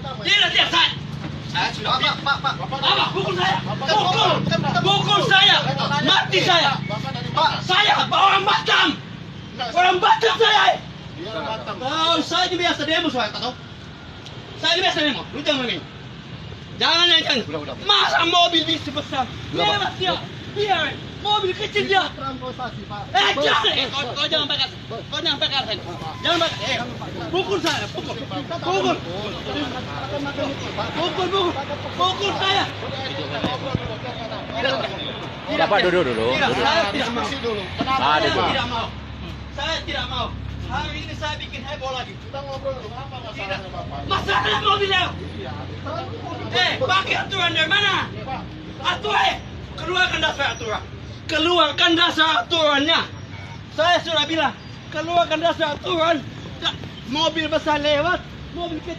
Tidak, saya. Pak. Apa? Pukul saya. Pukul saya. Mati saya. Saya orang Batam. Orang Batam saya. Tahu saya ini biasa demo saya tahu. Saya ini biasa demo. Lu jangan ini. Jangan. Masa mobil bisa besar? Lewat dia. Biar mobil kecil dia. Jangan. Kau jangan pegang. Kau jangan pegang saya. Jangan pegang. Pukul saya. Pukul saya. Tidak, Pak, duduk dulu. Saya tidak mau. Tidak mau. Saya tidak mau. Hari ini saya bikin heboh lagi. Kita ngobrol dulu, apa masalahnya Bapak? Masalah mobilnya. Pakai aturan dari mana? Aturan. Keluarkan dasar aturannya. Saya sudah bilang, keluarkan dasar aturan. Mobil besar lewat, mobil kecil